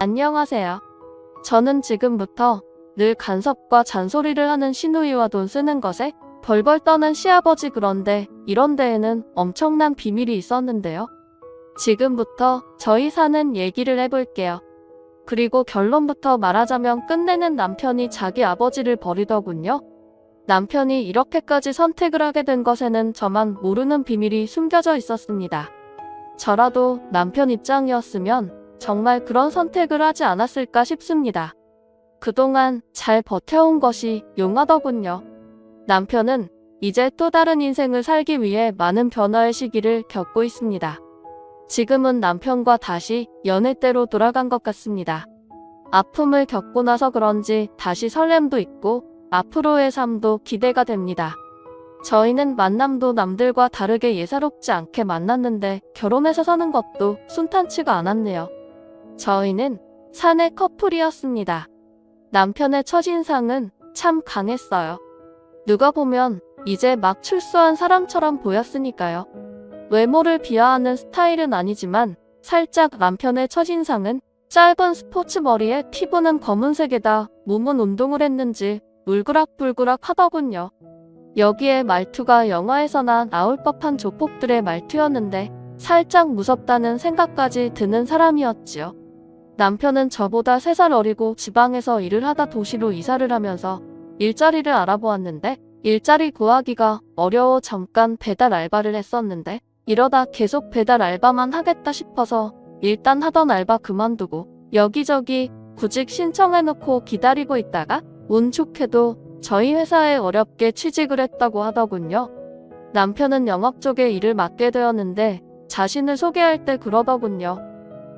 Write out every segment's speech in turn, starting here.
안녕하세요. 저는 지금부터 늘 간섭과 잔소리를 하는 시누이와 돈 쓰는 것에 벌벌 떠는 시아버지, 그런데 이런 데에는 엄청난 비밀이 있었는데요. 지금부터 저희 사는 얘기를 해볼게요. 그리고 결론부터 말하자면 끝내는 남편이 자기 아버지를 버리더군요. 남편이 이렇게까지 선택을 하게 된 것에는 저만 모르는 비밀이 숨겨져 있었습니다. 저라도 남편 입장이었으면 정말 그런 선택을 하지 않았을까 싶습니다. 그동안 잘 버텨온 것이 용하더군요. 남편은 이제 또 다른 인생을 살기 위해 많은 변화의 시기를 겪고 있습니다. 지금은 남편과 다시 연애 때로 돌아간 것 같습니다. 아픔을 겪고 나서 그런지 다시 설렘도 있고 앞으로의 삶도 기대가 됩니다. 저희는 만남도 남들과 다르게 예사롭지 않게 만났는데 결혼해서 사는 것도 순탄치가 않았네요. 저희는 사내 커플이었습니다. 남편의 첫인상은 참 강했어요. 누가 보면 이제 막 출소한 사람처럼 보였으니까요. 외모를 비하하는 스타일은 아니지만 살짝 남편의 첫인상은 짧은 스포츠 머리에 피부는 검은색에다 몸은 운동을 했는지 울그락불그락 하더군요. 여기에 말투가 영화에서나 나올 법한 조폭들의 말투였는데 살짝 무섭다는 생각까지 드는 사람이었지요. 남편은 저보다 3살 어리고 지방에서 일을 하다 도시로 이사를 하면서 일자리를 알아보았는데 일자리 구하기가 어려워 잠깐 배달 알바를 했었는데 이러다 계속 배달 알바만 하겠다 싶어서 일단 하던 알바 그만두고 여기저기 구직 신청해놓고 기다리고 있다가 운 좋게도 저희 회사에 어렵게 취직을 했다고 하더군요. 남편은 영업 쪽에 일을 맡게 되었는데 자신을 소개할 때 그러더군요.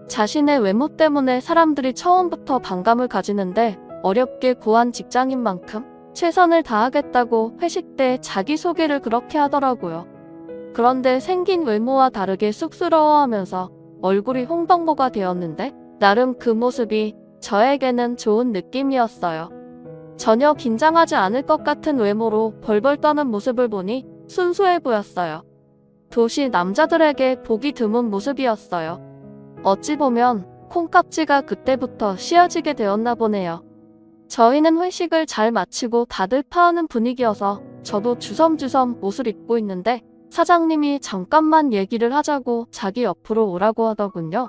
자신의 외모 때문에 사람들이 처음부터 반감을 가지는데 어렵게 구한 직장인 만큼 최선을 다하겠다고 회식 때 자기소개를 그렇게 하더라고요. 그런데 생긴 외모와 다르게 쑥스러워하면서 얼굴이 홍덕모가 되었는데 나름 그 모습이 저에게는 좋은 느낌이었어요. 전혀 긴장하지 않을 것 같은 외모로 벌벌 떠는 모습을 보니 순수해 보였어요. 도시 남자들에게 보기 드문 모습이었어요. 어찌 보면 콩깍지가 그때부터 씌어지게 되었나 보네요. 저희는 회식을 잘 마치고 다들 파하는 분위기여서 저도 주섬주섬 옷을 입고 있는데 사장님이 잠깐만 얘기를 하자고 자기 옆으로 오라고 하더군요.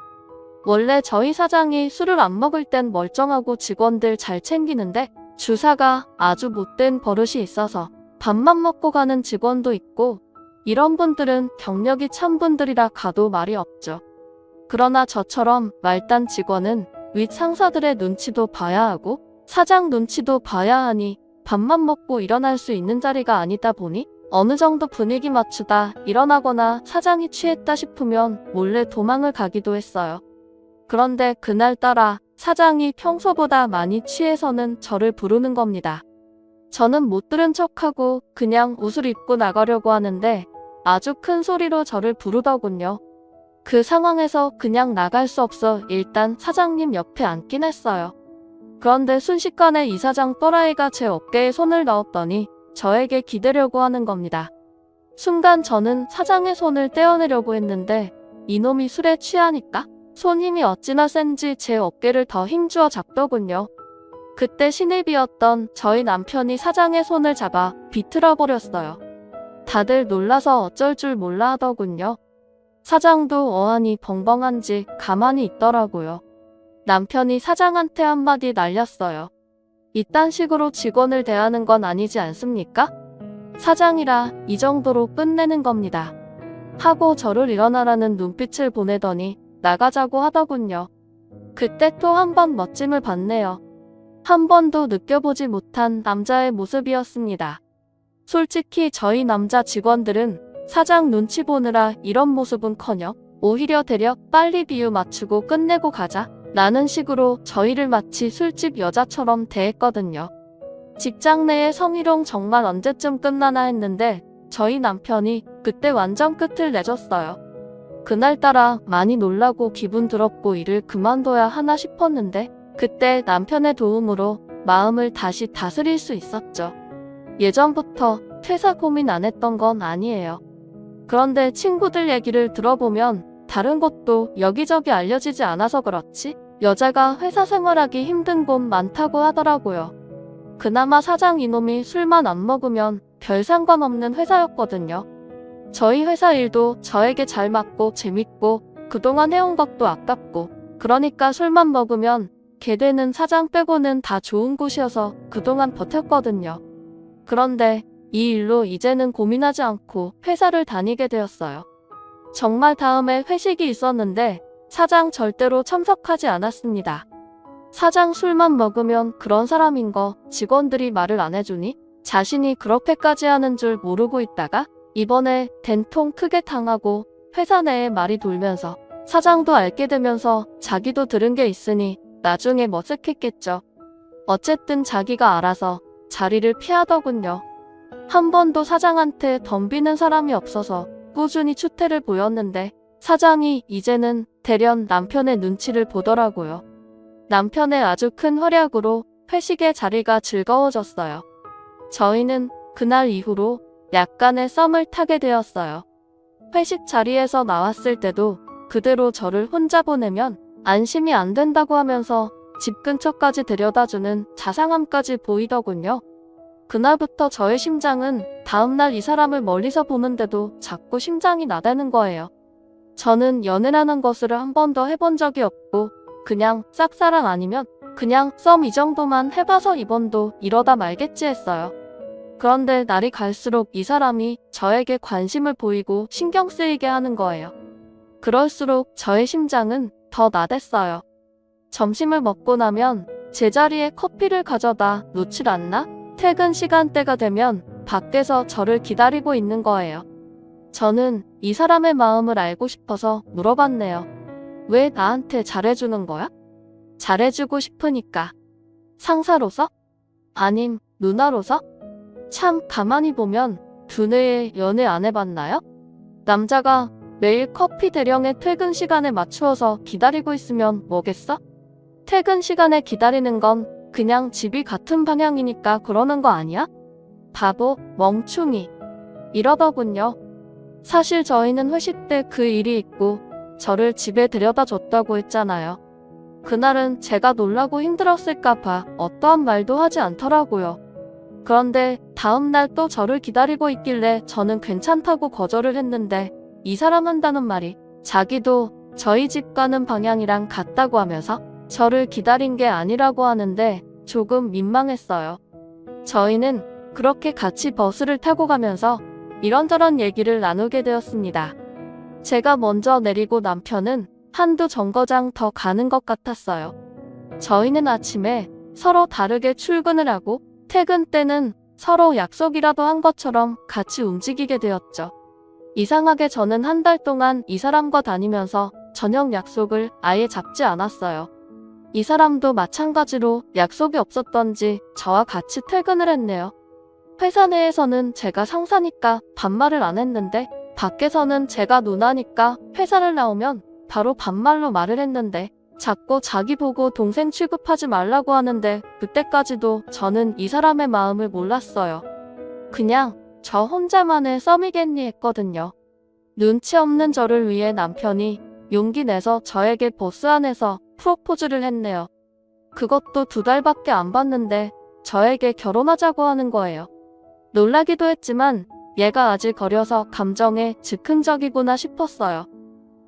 원래 저희 사장이 술을 안 먹을 땐 멀쩡하고 직원들 잘 챙기는데 주사가 아주 못된 버릇이 있어서 밥만 먹고 가는 직원도 있고 이런 분들은 경력이 찬 분들이라 가도 말이 없죠. 그러나 저처럼 말단 직원은 윗 상사들의 눈치도 봐야 하고 사장 눈치도 봐야 하니 밥만 먹고 일어날 수 있는 자리가 아니다 보니 어느 정도 분위기 맞추다 일어나거나 사장이 취했다 싶으면 몰래 도망을 가기도 했어요. 그런데 그날따라 사장이 평소보다 많이 취해서는 저를 부르는 겁니다. 저는 못 들은 척하고 그냥 옷을 입고 나가려고 하는데 아주 큰 소리로 저를 부르더군요. 그 상황에서 그냥 나갈 수 없어 일단 사장님 옆에 앉긴 했어요. 그런데 순식간에 이 사장 또라이가 제 어깨에 손을 넣었더니 저에게 기대려고 하는 겁니다. 순간 저는 사장의 손을 떼어내려고 했는데 이놈이 술에 취하니까 손 힘이 어찌나 센지 제 어깨를 더 힘주어 잡더군요. 그때 신입이었던 저희 남편이 사장의 손을 잡아 비틀어 버렸어요. 다들 놀라서 어쩔 줄 몰라 하더군요. 사장도 어안이 벙벙한지 가만히 있더라고요. 남편이 사장한테 한마디 날렸어요. 이딴 식으로 직원을 대하는 건 아니지 않습니까? 사장이라 이 정도로 끝내는 겁니다. 하고 저를 일어나라는 눈빛을 보내더니 나가자고 하더군요. 그때 또 한 번 멋짐을 봤네요. 한 번도 느껴보지 못한 남자의 모습이었습니다. 솔직히 저희 남자 직원들은 사장 눈치 보느라 이런 모습은커녕 오히려 대략 빨리 비유 맞추고 끝내고 가자 라는 식으로 저희를 마치 술집 여자처럼 대했거든요. 직장 내의 성희롱 정말 언제쯤 끝나나 했는데 저희 남편이 그때 완전 끝을 내줬어요. 그날따라 많이 놀라고 기분 더럽고 일을 그만둬야 하나 싶었는데 그때 남편의 도움으로 마음을 다시 다스릴 수 있었죠. 예전부터 퇴사 고민 안 했던 건 아니에요. 그런데 친구들 얘기를 들어보면 다른 곳도 여기저기 알려지지 않아서 그렇지 여자가 회사 생활하기 힘든 곳 많다고 하더라고요. 그나마 사장 이놈이 술만 안 먹으면 별 상관없는 회사였거든요. 저희 회사 일도 저에게 잘 맞고 재밌고 그동안 해온 것도 아깝고 그러니까 술만 먹으면 개 되는 사장 빼고는 다 좋은 곳이어서 그동안 버텼거든요. 그런데 이 일로 이제는 고민하지 않고 회사를 다니게 되었어요. 정말 다음에 회식이 있었는데 사장 절대로 참석하지 않았습니다. 사장 술만 먹으면 그런 사람인 거 직원들이 말을 안 해주니 자신이 그렇게까지 하는 줄 모르고 있다가 이번에 된통 크게 당하고 회사 내에 말이 돌면서 사장도 알게 되면서 자기도 들은 게 있으니 나중에 머쓱했겠죠. 어쨌든 자기가 알아서 자리를 피하더군요. 한 번도 사장한테 덤비는 사람이 없어서 꾸준히 추태를 보였는데 사장이 이제는 대련 남편의 눈치를 보더라고요. 남편의 아주 큰 활약으로 회식의 자리가 즐거워졌어요. 저희는 그날 이후로 약간의 썸을 타게 되었어요. 회식 자리에서 나왔을 때도 그대로 저를 혼자 보내면 안심이 안 된다고 하면서 집 근처까지 데려다주는 자상함까지 보이더군요. 그날부터 저의 심장은 다음날 이 사람을 멀리서 보는데도 자꾸 심장이 나대는 거예요. 저는 연애라는 것을 한 번도 해본 적이 없고 그냥 짝사랑 아니면 그냥 썸 이 정도만 해봐서 이번도 이러다 말겠지 했어요. 그런데 날이 갈수록 이 사람이 저에게 관심을 보이고 신경 쓰이게 하는 거예요. 그럴수록 저의 심장은 더 나댔어요. 점심을 먹고 나면 제자리에 커피를 가져다 놓질 않나? 퇴근 시간대가 되면 밖에서 저를 기다리고 있는 거예요. 저는 이 사람의 마음을 알고 싶어서 물어봤네요. 왜 나한테 잘해주는 거야? 잘해주고 싶으니까. 상사로서? 아님 누나로서? 참 가만히 보면 두뇌에 연애 안 해봤나요? 남자가 매일 커피 대령의 퇴근 시간에 맞추어서 기다리고 있으면 뭐겠어? 퇴근 시간에 기다리는 건 그냥 집이 같은 방향이니까 그러는 거 아니야? 바보, 멍충이. 이러더군요. 사실 저희는 회식 때 그 일이 있고 저를 집에 데려다 줬다고 했잖아요. 그날은 제가 놀라고 힘들었을까봐 어떠한 말도 하지 않더라고요. 그런데 다음날 또 저를 기다리고 있길래 저는 괜찮다고 거절을 했는데 이 사람 한다는 말이 자기도 저희 집 가는 방향이랑 같다고 하면서 저를 기다린 게 아니라고 하는데 조금 민망했어요. 저희는 그렇게 같이 버스를 타고 가면서 이런저런 얘기를 나누게 되었습니다. 제가 먼저 내리고 남편은 한두 정거장 더 가는 것 같았어요. 저희는 아침에 서로 다르게 출근을 하고 퇴근 때는 서로 약속이라도 한 것처럼 같이 움직이게 되었죠. 이상하게 저는 한 달 동안 이 사람과 다니면서 저녁 약속을 아예 잡지 않았어요. 이 사람도 마찬가지로 약속이 없었던지 저와 같이 퇴근을 했네요. 회사 내에서는 제가 상사니까 반말을 안 했는데 밖에서는 제가 누나니까 회사를 나오면 바로 반말로 말을 했는데 자꾸 자기 보고 동생 취급하지 말라고 하는데 그때까지도 저는 이 사람의 마음을 몰랐어요. 그냥 저 혼자만의 썸이겠니 했거든요. 눈치 없는 저를 위해 남편이 용기 내서 저에게 버스 안에서 프로포즈를 했네요. 그것도 2달밖에 안 봤는데 저에게 결혼하자고 하는 거예요. 놀라기도 했지만 얘가 아직 어려서 감정에 즉흥적이구나 싶었어요.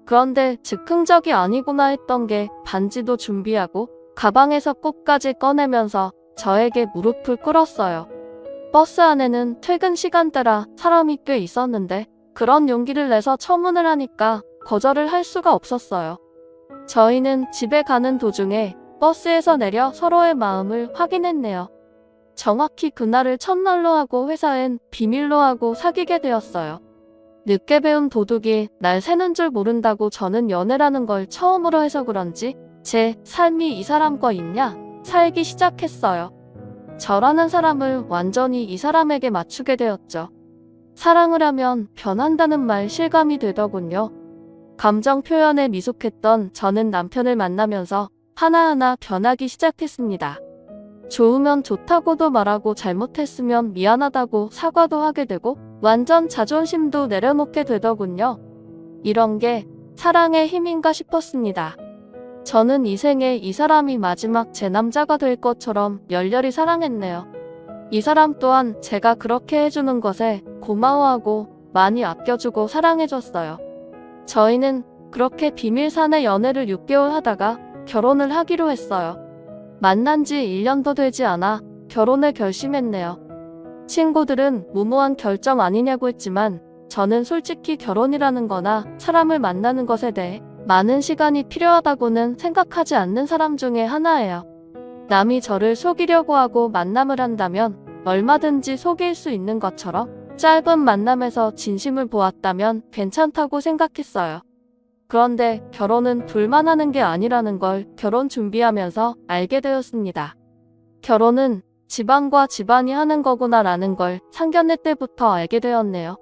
그런데 즉흥적이 아니구나 했던 게 반지도 준비하고 가방에서 꽃까지 꺼내면서 저에게 무릎을 꿇었어요. 버스 안에는 퇴근 시간대라 사람이 꽤 있었는데 그런 용기를 내서 처문을 하니까 거절을 할 수가 없었어요. 저희는 집에 가는 도중에 버스에서 내려 서로의 마음을 확인했네요. 정확히 그날을 첫날로 하고 회사엔 비밀로 하고 사귀게 되었어요. 늦게 배운 도둑이 날 새는 줄 모른다고 저는 연애라는 걸 처음으로 해서 그런지 제 삶이 이 사람 거 있냐 살기 시작했어요. 저라는 사람을 완전히 이 사람에게 맞추게 되었죠. 사랑을 하면 변한다는 말 실감이 되더군요. 감정 표현에 미숙했던 저는 남편을 만나면서 하나하나 변하기 시작했습니다. 좋으면 좋다고도 말하고 잘못했으면 미안하다고 사과도 하게 되고 완전 자존심도 내려놓게 되더군요. 이런 게 사랑의 힘인가 싶었습니다. 저는 이 생에 이 사람이 마지막 제 남자가 될 것처럼 열렬히 사랑했네요. 이 사람 또한 제가 그렇게 해주는 것에 고마워하고 많이 아껴주고 사랑해줬어요. 저희는 그렇게 비밀사내 연애를 6개월 하다가 결혼을 하기로 했어요. 만난 지 1년도 되지 않아 결혼을 결심했네요. 친구들은 무모한 결정 아니냐고 했지만 저는 솔직히 결혼이라는 거나 사람을 만나는 것에 대해 많은 시간이 필요하다고는 생각하지 않는 사람 중에 하나예요. 남이 저를 속이려고 하고 만남을 한다면 얼마든지 속일 수 있는 것처럼 짧은 만남에서 진심을 보았다면 괜찮다고 생각했어요. 그런데 결혼은 둘만 하는 게 아니라는 걸 결혼 준비하면서 알게 되었습니다. 결혼은 집안과 집안이 하는 거구나라는 걸 상견례 때부터 알게 되었네요.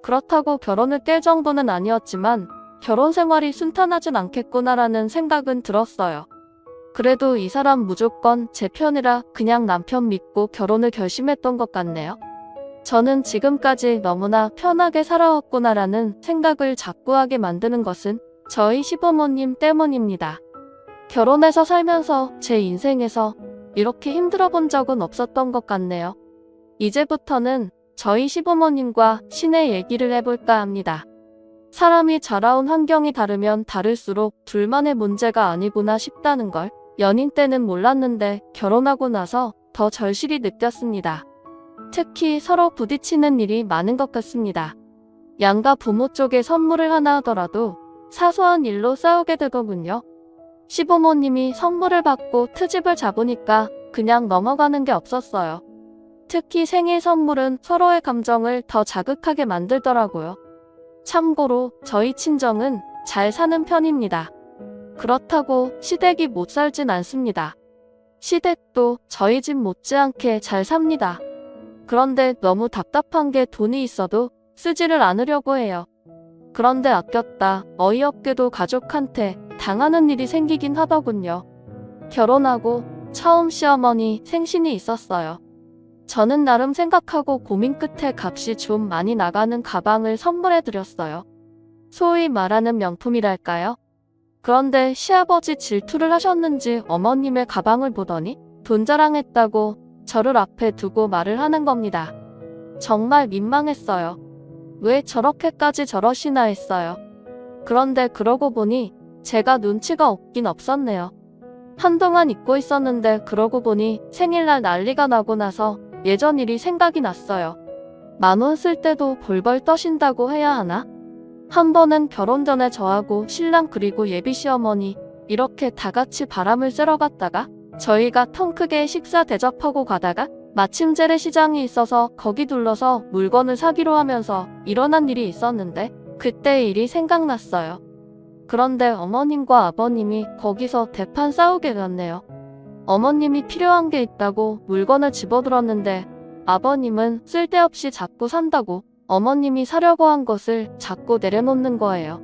그렇다고 결혼을 깰 정도는 아니었지만 결혼 생활이 순탄하진 않겠구나라는 생각은 들었어요. 그래도 이 사람 무조건 제 편이라 그냥 남편 믿고 결혼을 결심했던 것 같네요. 저는 지금까지 너무나 편하게 살아왔구나라는 생각을 자꾸 하게 만드는 것은 저희 시부모님 때문입니다. 결혼해서 살면서 제 인생에서 이렇게 힘들어 본 적은 없었던 것 같네요. 이제부터는 저희 시부모님과 신의 얘기를 해볼까 합니다. 사람이 자라온 환경이 다르면 다를수록 둘만의 문제가 아니구나 싶다는 걸 연인 때는 몰랐는데 결혼하고 나서 더 절실히 느꼈습니다. 특히 서로 부딪히는 일이 많은 것 같습니다. 양가 부모 쪽에 선물을 하나 하더라도 사소한 일로 싸우게 되더군요. 시부모님이 선물을 받고 트집을 잡으니까 그냥 넘어가는 게 없었어요. 특히 생일 선물은 서로의 감정을 더 자극하게 만들더라고요. 참고로 저희 친정은 잘 사는 편입니다. 그렇다고 시댁이 못 살진 않습니다. 시댁도 저희 집 못지않게 잘 삽니다. 그런데 너무 답답한 게 돈이 있어도 쓰지를 않으려고 해요. 그런데 아꼈다 어이없게도 가족한테 당하는 일이 생기긴 하더군요. 결혼하고 처음 시어머니 생신이 있었어요. 저는 나름 생각하고 고민 끝에 값이 좀 많이 나가는 가방을 선물해 드렸어요. 소위 말하는 명품이랄까요? 그런데 시아버지 질투를 하셨는지 어머님의 가방을 보더니 돈 자랑했다고 저를 앞에 두고 말을 하는 겁니다. 정말 민망했어요. 왜 저렇게까지 저러시나 했어요. 그런데 그러고 보니 제가 눈치가 없긴 없었네요. 한동안 잊고 있었는데 그러고 보니 생일날 난리가 나고 나서 예전 일이 생각이 났어요. 10,000원 쓸 때도 벌벌 떠신다고 해야 하나? 한 번은 결혼 전에 저하고 신랑 그리고 예비 시어머니 이렇게 다 같이 바람을 쐬러 갔다가 저희가 통 크게 식사 대접하고 가다가 마침 재래시장이 있어서 거기 둘러서 물건을 사기로 하면서 일어난 일이 있었는데 그때 일이 생각났어요. 그런데 어머님과 아버님이 거기서 대판 싸우게 됐네요. 어머님이 필요한 게 있다고 물건을 집어들었는데 아버님은 쓸데없이 자꾸 산다고 어머님이 사려고 한 것을 자꾸 내려놓는 거예요.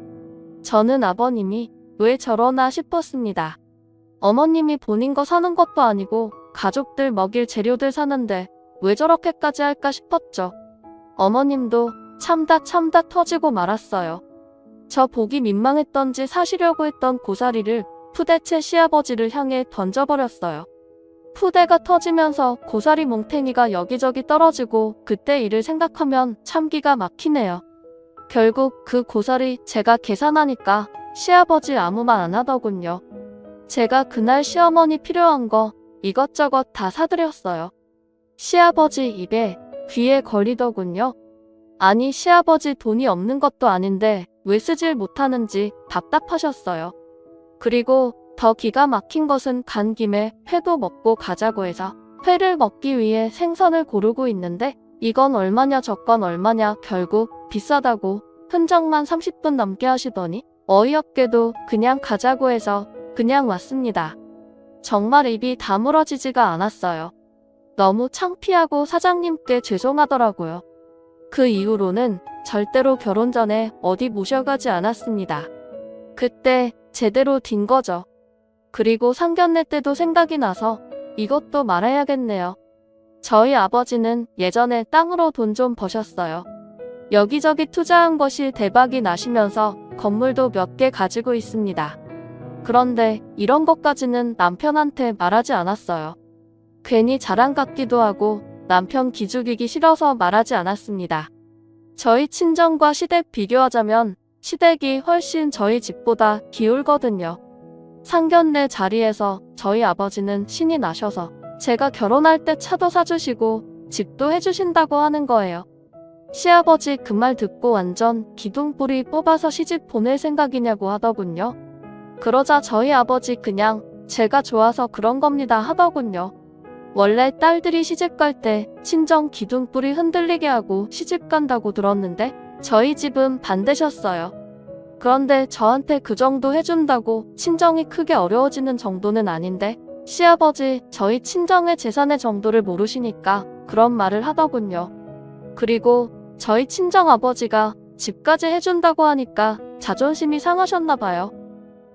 저는 아버님이 왜 저러나 싶었습니다. 어머님이 본인 거 사는 것도 아니고 가족들 먹일 재료들 사는데 왜 저렇게까지 할까 싶었죠. 어머님도 참다 터지고 말았어요. 저 보기 민망했던지 사시려고 했던 고사리를 푸대채 시아버지를 향해 던져버렸어요. 푸대가 터지면서 고사리 몽탱이가 여기저기 떨어지고 그때 일을 생각하면 참기가 막히네요. 결국 그 고사리 제가 계산하니까 시아버지 아무 말 안 하더군요. 제가 그날 시어머니 필요한 거 이것저것 다 사드렸어요. 시아버지 입에 귀에 걸리더군요. 아니 시아버지 돈이 없는 것도 아닌데 왜 쓰질 못하는지 답답하셨어요. 그리고 더 기가 막힌 것은 간 김에 회도 먹고 가자고 해서 회를 먹기 위해 생선을 고르고 있는데 이건 얼마냐 저건 얼마냐 결국 비싸다고 흔적만 30분 넘게 하시더니 어이없게도 그냥 가자고 해서 그냥 왔습니다. 정말 입이 다물어지지가 않았어요. 너무 창피하고 사장님께 죄송하더라고요. 그 이후로는 절대로 결혼 전에 어디 모셔가지 않았습니다. 그때 제대로 딘 거죠. 그리고 상견례 때도 생각이 나서 이것도 말해야겠네요. 저희 아버지는 예전에 땅으로 돈 좀 버셨어요. 여기저기 투자한 것이 대박이 나시면서 건물도 몇 개 가지고 있습니다. 그런데 이런 것까지는 남편한테 말하지 않았어요. 괜히 자랑 같기도 하고 남편 기죽이기 싫어서 말하지 않았습니다. 저희 친정과 시댁 비교하자면 시댁이 훨씬 저희 집보다 기울거든요. 상견례 자리에서 저희 아버지는 신이 나셔서 제가 결혼할 때 차도 사주시고 집도 해주신다고 하는 거예요. 시아버지 그 말 듣고 완전 기둥뿌리 뽑아서 시집 보낼 생각이냐고 하더군요. 그러자 저희 아버지 그냥 제가 좋아서 그런 겁니다 하더군요. 원래 딸들이 시집 갈 때 친정 기둥뿌리 흔들리게 하고 시집 간다고 들었는데 저희 집은 반대셨어요. 그런데 저한테 그 정도 해준다고 친정이 크게 어려워지는 정도는 아닌데 시아버지 저희 친정의 재산의 정도를 모르시니까 그런 말을 하더군요. 그리고 저희 친정아버지가 집까지 해준다고 하니까 자존심이 상하셨나 봐요.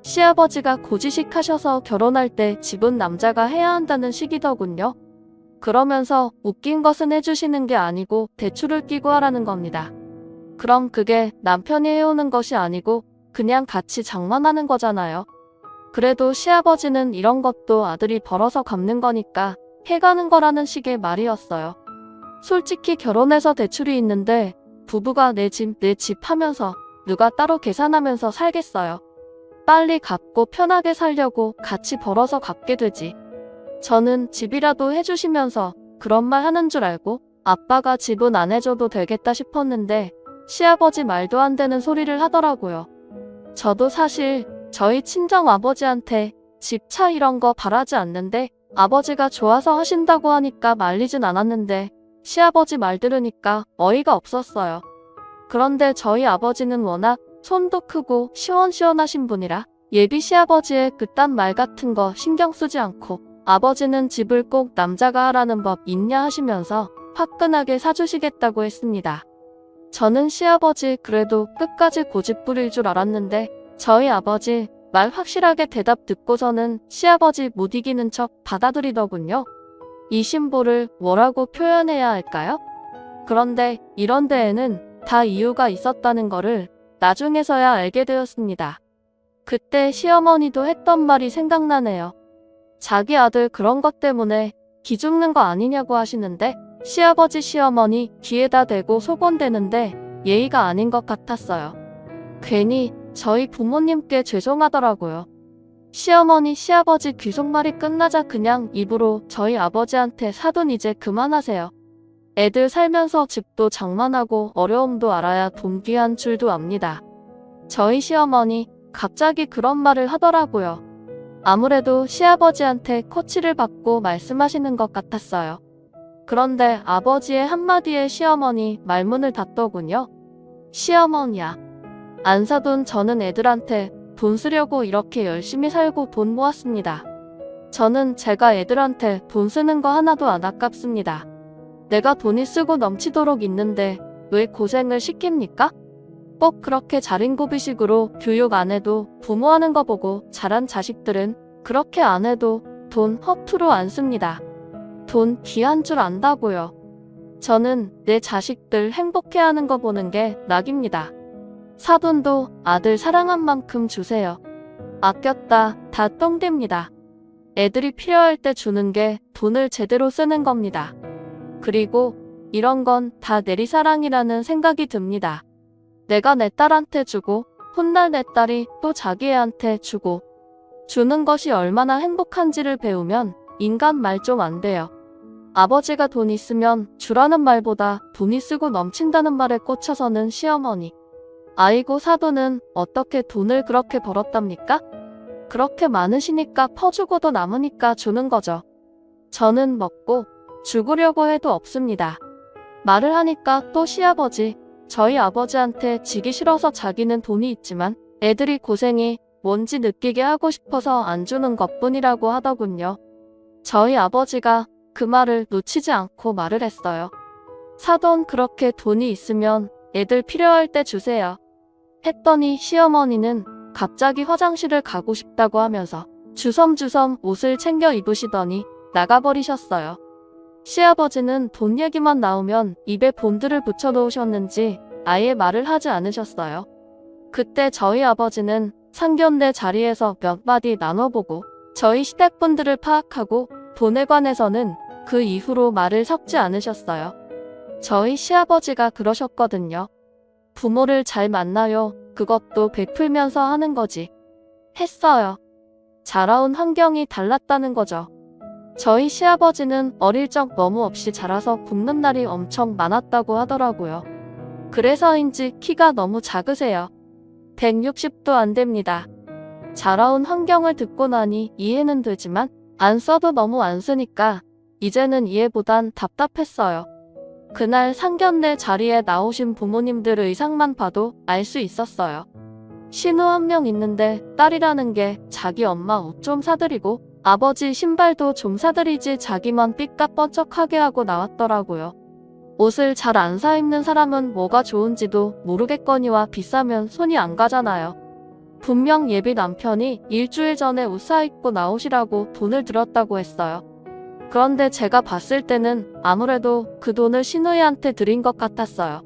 시아버지가 고지식 하셔서 결혼할 때 집은 남자가 해야 한다는 식이더군요. 그러면서 웃긴 것은 해주시는 게 아니고 대출을 끼고 하라는 겁니다. 그럼 그게 남편이 해오는 것이 아니고 그냥 같이 장만하는 거잖아요. 그래도 시아버지는 이런 것도 아들이 벌어서 갚는 거니까 해가는 거라는 식의 말이었어요. 솔직히 결혼해서 대출이 있는데 부부가 내 집 하면서 누가 따로 계산하면서 살겠어요. 빨리 갚고 편하게 살려고 같이 벌어서 갚게 되지. 저는 집이라도 해주시면서 그런 말 하는 줄 알고 아빠가 집은 안 해줘도 되겠다 싶었는데 시아버지 말도 안 되는 소리를 하더라고요. 저도 사실 저희 친정 아버지한테 집, 차 이런 거 바라지 않는데 아버지가 좋아서 하신다고 하니까 말리진 않았는데 시아버지 말 들으니까 어이가 없었어요. 그런데 저희 아버지는 워낙 손도 크고 시원시원하신 분이라 예비 시아버지의 그딴 말 같은 거 신경 쓰지 않고 아버지는 집을 꼭 남자가 하라는 법 있냐 하시면서 화끈하게 사주시겠다고 했습니다. 저는 시아버지 그래도 끝까지 고집 부릴 줄 알았는데 저희 아버지 말 확실하게 대답 듣고서는 시아버지 못 이기는 척 받아들이더군요. 이 신보를 뭐라고 표현해야 할까요? 그런데 이런 데에는 다 이유가 있었다는 거를 나중에서야 알게 되었습니다. 그때 시어머니도 했던 말이 생각나네요. 자기 아들 그런 것 때문에 기죽는 거 아니냐고 하시는데 시아버지 시어머니 귀에다 대고 속언대는데 예의가 아닌 것 같았어요. 괜히 저희 부모님께 죄송하더라고요. 시어머니 시아버지 귀속말이 끝나자 그냥 입으로 저희 아버지한테 사돈 이제 그만하세요. 애들 살면서 집도 장만하고 어려움도 알아야 돈 귀한 줄도 압니다. 저희 시어머니 갑자기 그런 말을 하더라고요. 아무래도 시아버지한테 코치를 받고 말씀하시는 것 같았어요. 그런데 아버지의 한마디에 시어머니 말문을 닫더군요. 시어머니야. 안 사돈 저는 애들한테 돈 쓰려고 이렇게 열심히 살고 돈 모았습니다. 저는 제가 애들한테 돈 쓰는 거 하나도 안 아깝습니다. 내가 돈이 쓰고 넘치도록 있는데 왜 고생을 시킵니까? 꼭 그렇게 자린고비식으로 교육 안 해도 부모 하는 거 보고 자란 자식들은 그렇게 안 해도 돈 허투루 안 씁니다. 돈 귀한 줄 안다고요. 저는 내 자식들 행복해하는 거 보는 게 낙입니다. 사돈도 아들 사랑한 만큼 주세요. 아꼈다 다 똥됩니다. 애들이 필요할 때 주는 게 돈을 제대로 쓰는 겁니다. 그리고 이런 건 다 내리사랑이라는 생각이 듭니다. 내가 내 딸한테 주고 훗날 내 딸이 또 자기 애한테 주고 주는 것이 얼마나 행복한지를 배우면 인간 말 좀 안 돼요. 아버지가 돈 있으면 주라는 말보다 돈이 쓰고 넘친다는 말에 꽂혀서는 시어머니. 아이고 사돈은 어떻게 돈을 그렇게 벌었답니까? 그렇게 많으시니까 퍼주고도 남으니까 주는 거죠. 저는 먹고 죽으려고 해도 없습니다. 말을 하니까 또 시아버지, 저희 아버지한테 지기 싫어서 자기는 돈이 있지만 애들이 고생이 뭔지 느끼게 하고 싶어서 안 주는 것뿐이라고 하더군요. 저희 아버지가 그 말을 놓치지 않고 말을 했어요. 사돈 그렇게 돈이 있으면 애들 필요할 때 주세요. 했더니 시어머니는 갑자기 화장실을 가고 싶다고 하면서 주섬주섬 옷을 챙겨 입으시더니 나가버리셨어요. 시아버지는 돈 얘기만 나오면 입에 본드를 붙여 놓으셨는지 아예 말을 하지 않으셨어요. 그때 저희 아버지는 상견례 자리에서 몇 마디 나눠보고 저희 시댁분들을 파악하고 돈에 관해서는 그 이후로 말을 섞지 않으셨어요. 저희 시아버지가 그러셨거든요. 부모를 잘 만나요. 그것도 베풀면서 하는 거지. 했어요. 자라온 환경이 달랐다는 거죠. 저희 시아버지는 어릴 적 너무 없이 자라서 굶는 날이 엄청 많았다고 하더라고요. 그래서인지 키가 너무 작으세요. 160도 안 됩니다. 자라온 환경을 듣고 나니 이해는 되지만 안 써도 너무 안 쓰니까 이제는 이해보단 답답했어요. 그날 상견례 자리에 나오신 부모님들 의상만 봐도 알 수 있었어요. 신우 한 명 있는데 딸이라는 게 자기 엄마 옷 좀 사드리고 아버지 신발도 좀 사드리지 자기만 삐까뻔쩍하게 하고 나왔더라고요. 옷을 잘 안 사 입는 사람은 뭐가 좋은지도 모르겠거니와 비싸면 손이 안 가잖아요. 분명 예비 남편이 일주일 전에 옷 사 입고 나오시라고 돈을 들었다고 했어요. 그런데 제가 봤을 때는 아무래도 그 돈을 신우이한테 드린 것 같았어요.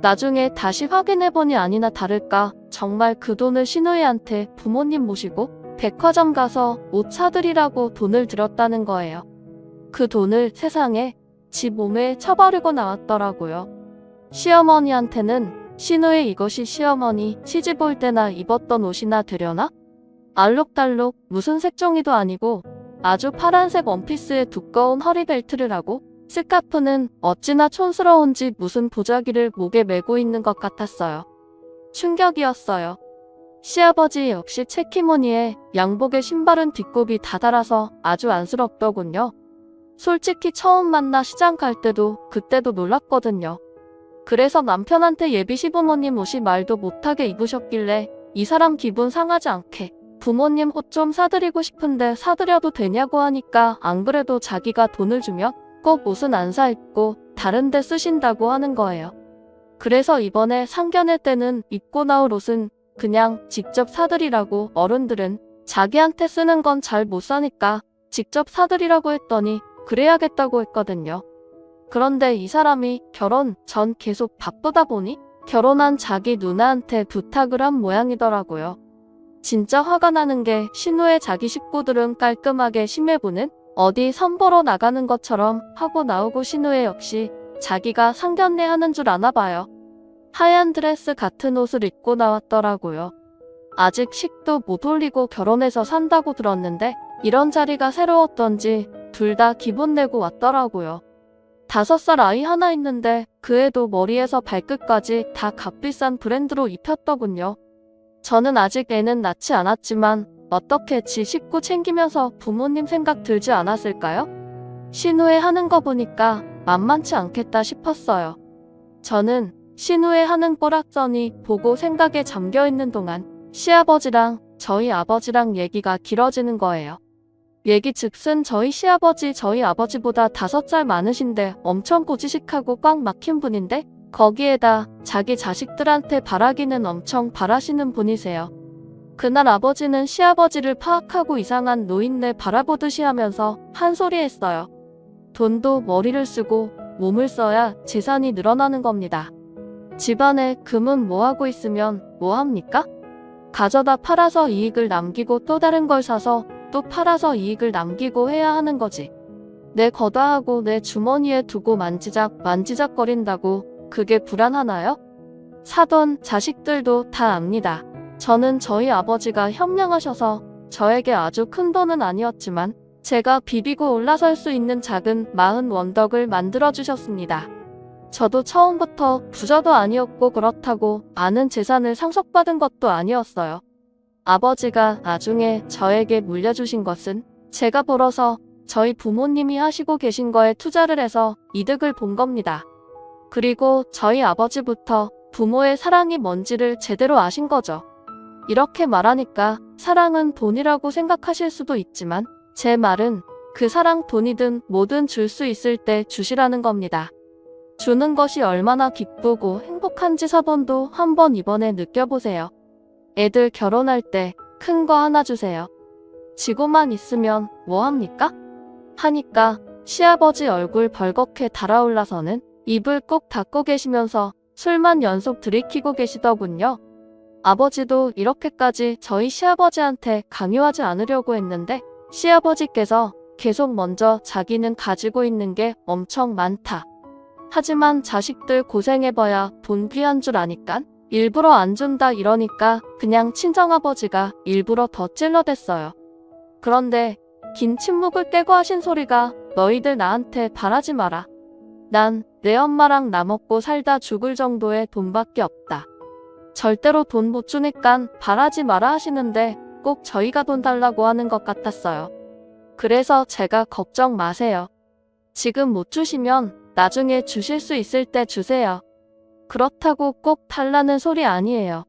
나중에 다시 확인해보니 아니나 다를까 정말 그 돈을 신우이한테 부모님 모시고 백화점 가서 옷 사드리라고 돈을 들었다는 거예요. 그 돈을 세상에 지 몸에 쳐버리고 나왔더라고요. 시어머니한테는 신우의 이것이 시어머니 시집 올 때나 입었던 옷이나 되려나? 알록달록 무슨 색종이도 아니고 아주 파란색 원피스에 두꺼운 허리벨트를 하고 스카프는 어찌나 촌스러운지 무슨 보자기를 목에 메고 있는 것 같았어요. 충격이었어요. 시아버지 역시 체키무늬에 양복에 신발은 뒷굽이 다 달아서 아주 안쓰럽더군요. 솔직히 처음 만나 시장 갈 때도 그때도 놀랐거든요. 그래서 남편한테 예비 시부모님 옷이 말도 못하게 입으셨길래 이 사람 기분 상하지 않게 부모님 옷 좀 사드리고 싶은데 사드려도 되냐고 하니까 안 그래도 자기가 돈을 주면 꼭 옷은 안 사 입고 다른 데 쓰신다고 하는 거예요. 그래서 이번에 상견례 때는 입고 나올 옷은 그냥 직접 사드리라고 어른들은 자기한테 쓰는 건 잘 못 사니까 직접 사드리라고 했더니 그래야겠다고 했거든요. 그런데 이 사람이 결혼 전 계속 바쁘다 보니 결혼한 자기 누나한테 부탁을 한 모양이더라고요. 진짜 화가 나는 게 신우의 자기 식구들은 깔끔하게 심해부는 어디 선보러 나가는 것처럼 하고 나오고 신우의 역시 자기가 상견례 하는 줄 아나 봐요. 하얀 드레스 같은 옷을 입고 나왔더라고요. 아직 식도 못 올리고 결혼해서 산다고 들었는데 이런 자리가 새로웠던지 둘 다 기분 내고 왔더라고요. 5살 아이 하나 있는데 그 애도 머리에서 발끝까지 다 값비싼 브랜드로 입혔더군요. 저는 아직 애는 낳지 않았지만 어떻게 지 식구 챙기면서 부모님 생각 들지 않았을까요? 신우애 하는 거 보니까 만만치 않겠다 싶었어요. 저는 신우애 하는 꼬락서니 보고 생각에 잠겨있는 동안 시아버지랑 저희 아버지랑 얘기가 길어지는 거예요. 얘기 즉슨 저희 시아버지 저희 아버지보다 5살 많으신데 엄청 고지식하고 꽉 막힌 분인데 거기에다 자기 자식들한테 바라기는 엄청 바라시는 분이세요. 그날 아버지는 시아버지를 파악하고 이상한 노인네 바라보듯이 하면서 한 소리 했어요. 돈도 머리를 쓰고 몸을 써야 재산이 늘어나는 겁니다. 집안에 금은 뭐하고 있으면 뭐합니까? 가져다 팔아서 이익을 남기고 또 다른 걸 사서 또 팔아서 이익을 남기고 해야 하는 거지. 내 거다하고 내 주머니에 두고 만지작거린다고 그게 불안하나요? 사돈 자식들도 다 압니다. 저는 저희 아버지가 현명하셔서 저에게 아주 큰 돈은 아니었지만 제가 비비고 올라설 수 있는 작은 마흔 원덕을 만들어주셨습니다. 저도 처음부터 부자도 아니었고 그렇다고 많은 재산을 상속받은 것도 아니었어요. 아버지가 나중에 저에게 물려주신 것은 제가 벌어서 저희 부모님이 하시고 계신 거에 투자를 해서 이득을 본 겁니다. 그리고 저희 아버지부터 부모의 사랑이 뭔지를 제대로 아신 거죠. 이렇게 말하니까 사랑은 돈이라고 생각하실 수도 있지만 제 말은 그 사랑 돈이든 뭐든 줄 수 있을 때 주시라는 겁니다. 주는 것이 얼마나 기쁘고 행복한지 사돈도 한번 이번에 느껴보세요. 애들 결혼할 때 큰 거 하나 주세요. 지고만 있으면 뭐합니까? 하니까 시아버지 얼굴 벌겋게 달아올라서는 입을 꼭 닫고 계시면서 술만 연속 들이키고 계시더군요. 아버지도 이렇게까지 저희 시아버지한테 강요하지 않으려고 했는데 시아버지께서 계속 먼저 자기는 가지고 있는 게 엄청 많다. 하지만 자식들 고생해봐야 돈 귀한 줄 아니깐 일부러 안 준다 이러니까 그냥 친정아버지가 일부러 더 찔러댔어요. 그런데 긴 침묵을 깨고 하신 소리가 너희들 나한테 바라지 마라. 난 내 엄마랑 나 먹고 살다 죽을 정도의 돈밖에 없다. 절대로 돈 못 주니깐 바라지 마라 하시는데 꼭 저희가 돈 달라고 하는 것 같았어요. 그래서 제가 걱정 마세요. 지금 못 주시면 나중에 주실 수 있을 때 주세요. 그렇다고 꼭 달라는 소리 아니에요.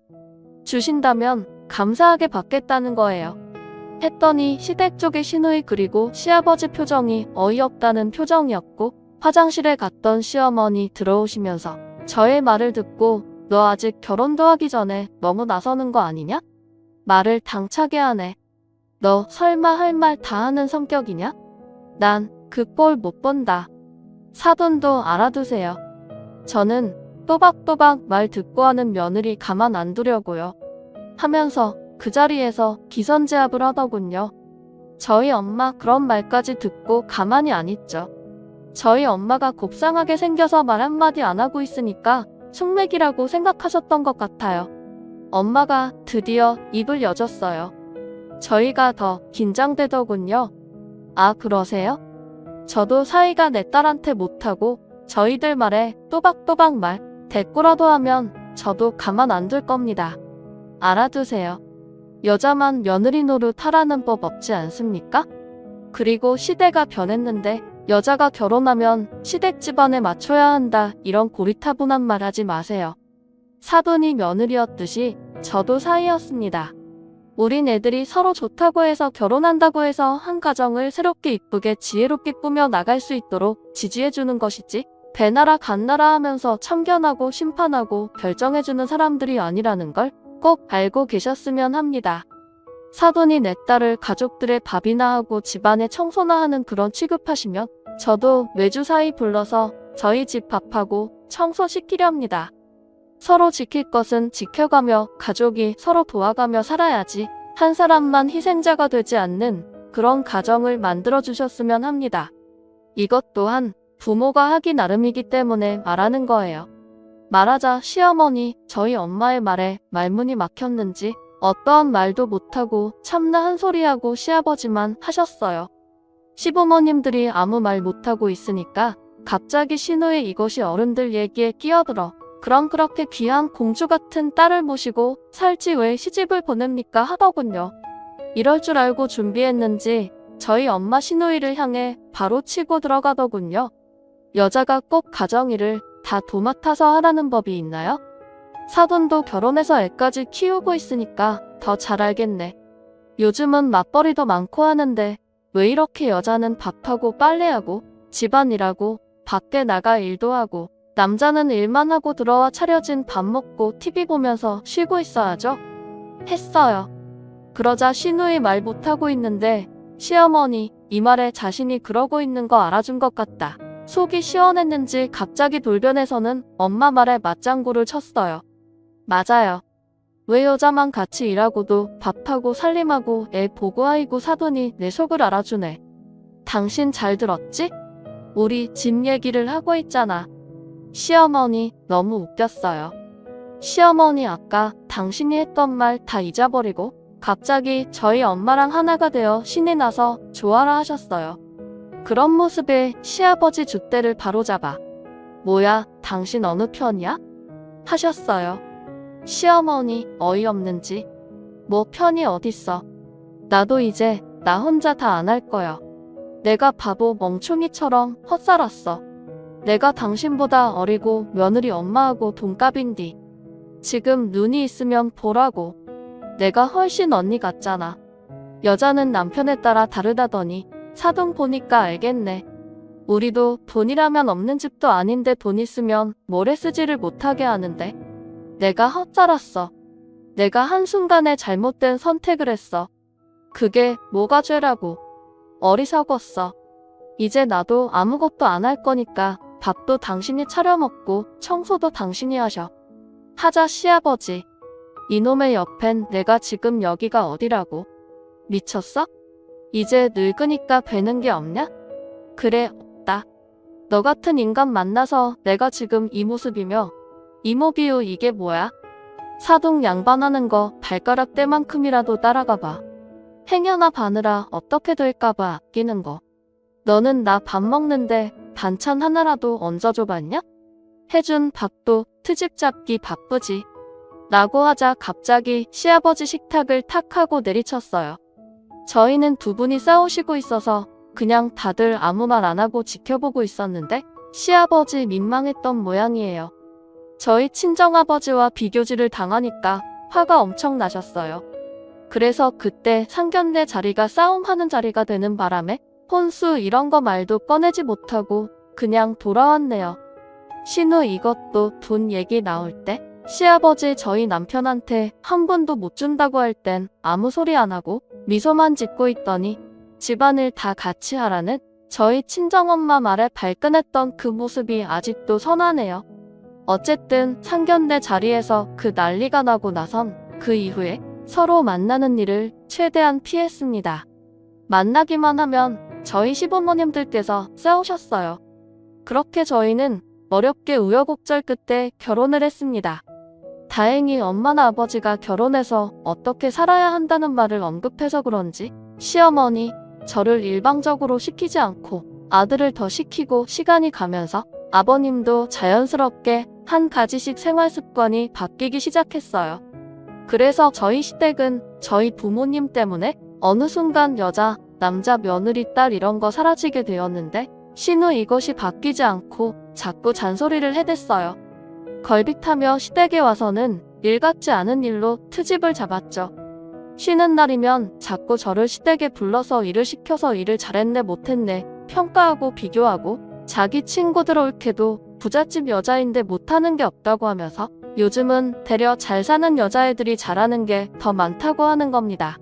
주신다면 감사하게 받겠다는 거예요. 했더니 시댁 쪽의 시누이 그리고 시아버지 표정이 어이없다는 표정이었고 화장실에 갔던 시어머니 들어오시면서 저의 말을 듣고 너 아직 결혼도 하기 전에 너무 나서는 거 아니냐? 말을 당차게 하네. 너 설마 할 말 다 하는 성격이냐? 난 그 꼴 못 본다. 사돈도 알아두세요. 저는 또박또박 말 듣고 하는 며느리 가만 안 두려고요. 하면서 그 자리에서 기선제압을 하더군요. 저희 엄마 그런 말까지 듣고 가만히 안 있죠. 저희 엄마가 곱상하게 생겨서 말 한마디 안 하고 있으니까 숙맥이라고 생각하셨던 것 같아요. 엄마가 드디어 입을 여졌어요. 저희가 더 긴장되더군요. 아, 그러세요? 저도 사이가 내 딸한테 못하고 저희들 말에 또박또박 말 대꾸라도 하면 저도 가만 안 둘 겁니다. 알아두세요. 여자만 며느리 노릇 하라는 법 없지 않습니까? 그리고 시대가 변했는데 여자가 결혼하면 시댁 집안에 맞춰야 한다 이런 고리타분한 말 하지 마세요. 사돈이 며느리였듯이 저도 사이였습니다. 우린 애들이 서로 좋다고 해서 결혼한다고 해서 한 가정을 새롭게 이쁘게 지혜롭게 꾸며 나갈 수 있도록 지지해주는 것이지 배나라 간나라 하면서 참견하고 심판하고 결정해주는 사람들이 아니라는 걸 꼭 알고 계셨으면 합니다. 사돈이 내 딸을 가족들의 밥이나 하고 집안에 청소나 하는 그런 취급하시면 저도 매주 사이 불러서 저희 집 밥하고 청소시키렵니다. 서로 지킬 것은 지켜가며 가족이 서로 도와가며 살아야지 한 사람만 희생자가 되지 않는 그런 가정을 만들어주셨으면 합니다. 이것 또한 부모가 하기 나름이기 때문에 말하는 거예요. 말하자 시어머니 저희 엄마의 말에 말문이 막혔는지 어떠한 말도 못하고 참나 한 소리하고 시아버지만 하셨어요. 시부모님들이 아무 말 못하고 있으니까 갑자기 시누이 이것이 어른들 얘기에 끼어들어 그럼 그렇게 귀한 공주 같은 딸을 모시고 살지 왜 시집을 보냅니까 하더군요. 이럴 줄 알고 준비했는지 저희 엄마 시누이를 향해 바로 치고 들어가더군요. 여자가 꼭 가정일을 다 도맡아서 하라는 법이 있나요? 사돈도 결혼해서 애까지 키우고 있으니까 더 잘 알겠네. 요즘은 맞벌이도 많고 하는데 왜 이렇게 여자는 밥하고 빨래하고 집안일하고 밖에 나가 일도 하고 남자는 일만 하고 들어와 차려진 밥 먹고 TV 보면서 쉬고 있어야죠? 했어요. 그러자 시누이 말 못하고 있는데 시어머니 이 말에 자신이 그러고 있는 거 알아준 것 같다. 속이 시원했는지 갑자기 돌변해서는 엄마 말에 맞장구를 쳤어요. 맞아요. 왜 여자만 같이 일하고도 밥하고 살림하고 애 보고 아이고 사돈이 내 속을 알아주네. 당신 잘 들었지? 우리 집 얘기를 하고 있잖아. 시어머니 너무 웃겼어요. 시어머니 아까 당신이 했던 말 다 잊어버리고 갑자기 저희 엄마랑 하나가 되어 신이 나서 좋아라 하셨어요. 그런 모습에 시아버지 줏대를 바로잡아 뭐야 당신 어느 편이야? 하셨어요. 시어머니 어이없는지 뭐 편이 어딨어. 나도 이제 나 혼자 다 안 할 거야. 내가 바보 멍충이처럼 헛살았어. 내가 당신보다 어리고 며느리 엄마하고 동갑인디. 지금 눈이 있으면 보라고. 내가 훨씬 언니 같잖아. 여자는 남편에 따라 다르다더니 사돈 보니까 알겠네. 우리도 돈이라면 없는 집도 아닌데 돈 있으면 모래 쓰지를 못하게 하는데. 내가 헛살았어. 내가 한순간에 잘못된 선택을 했어. 그게 뭐가 죄라고. 어리석었어. 이제 나도 아무것도 안 할 거니까 밥도 당신이 차려 먹고 청소도 당신이 하셔. 하자 시아버지. 이놈의 옆엔 내가 지금 여기가 어디라고. 미쳤어? 이제 늙으니까 배는 게 없냐? 그래, 없다. 너 같은 인간 만나서 내가 지금 이 모습이며 이모비유 이게 뭐야? 사돈 양반하는 거 발가락 때만큼이라도 따라가봐. 행여나 봐느라 어떻게 될까봐 아끼는 거. 너는 나 밥 먹는데 반찬 하나라도 얹어줘봤냐? 해준 밥도 트집 잡기 바쁘지. 라고 하자 갑자기 시아버지 식탁을 탁 하고 내리쳤어요. 저희는 두 분이 싸우시고 있어서 그냥 다들 아무 말 안 하고 지켜보고 있었는데 시아버지 민망했던 모양이에요. 저희 친정아버지와 비교질을 당하니까 화가 엄청 나셨어요. 그래서 그때 상견례 자리가 싸움하는 자리가 되는 바람에 혼수 이런 거 말도 꺼내지 못하고 그냥 돌아왔네요. 신우 이것도 돈 얘기 나올 때 시아버지 저희 남편한테 한 푼도 못 준다고 할 땐 아무 소리 안 하고 미소만 짓고 있더니 집안일 다 같이 하라는 저희 친정엄마 말에 발끈했던 그 모습이 아직도 선하네요. 어쨌든 상견례 자리에서 그 난리가 나고 나선 그 이후에 서로 만나는 일을 최대한 피했습니다. 만나기만 하면 저희 시부모님들께서 싸우셨어요. 그렇게 저희는 어렵게 우여곡절 끝에 결혼을 했습니다. 다행히 엄마나 아버지가 결혼해서 어떻게 살아야 한다는 말을 언급해서 그런지 시어머니 저를 일방적으로 시키지 않고 아들을 더 시키고 시간이 가면서 아버님도 자연스럽게 한 가지씩 생활 습관이 바뀌기 시작했어요. 그래서 저희 시댁은 저희 부모님 때문에 어느 순간 여자, 남자, 며느리, 딸 이런 거 사라지게 되었는데 신우 이것이 바뀌지 않고 자꾸 잔소리를 해댔어요. 걸빗하며 시댁에 와서는 일 같지 않은 일로 트집을 잡았죠. 쉬는 날이면 자꾸 저를 시댁에 불러서 일을 시켜서 일을 잘했네 못했네 평가하고 비교하고 자기 친구들 옳게도 부잣집 여자인데 못하는 게 없다고 하면서 요즘은 되려 잘 사는 여자애들이 잘하는 게 더 많다고 하는 겁니다.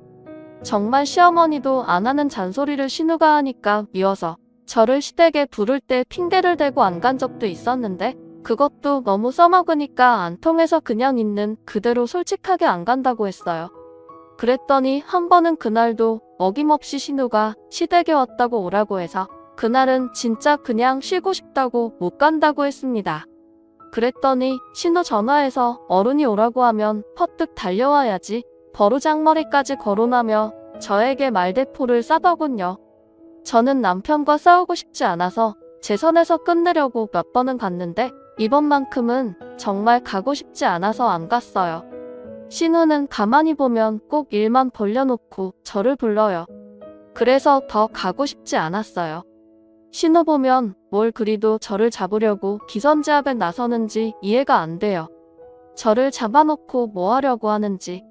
정말 시어머니도 안 하는 잔소리를 신우가 하니까 미워서 저를 시댁에 부를 때 핑계를 대고 안 간 적도 있었는데 그것도 너무 써먹으니까 안 통해서 그냥 있는 그대로 솔직하게 안 간다고 했어요. 그랬더니 한 번은 그날도 어김없이 신우가 시댁에 왔다고 오라고 해서 그날은 진짜 그냥 쉬고 싶다고 못 간다고 했습니다. 그랬더니 신우 전화해서 어른이 오라고 하면 퍼뜩 달려와야지 버르장머리까지 거론하며 저에게 말대포를 싸더군요. 저는 남편과 싸우고 싶지 않아서 제 선에서 끝내려고 몇 번은 갔는데 이번만큼은 정말 가고 싶지 않아서 안 갔어요. 신우는 가만히 보면 꼭 일만 벌려놓고 저를 불러요. 그래서 더 가고 싶지 않았어요. 신우 보면 뭘 그리도 저를 잡으려고 기선제압에 나서는지 이해가 안 돼요. 저를 잡아놓고 뭐 하려고 하는지.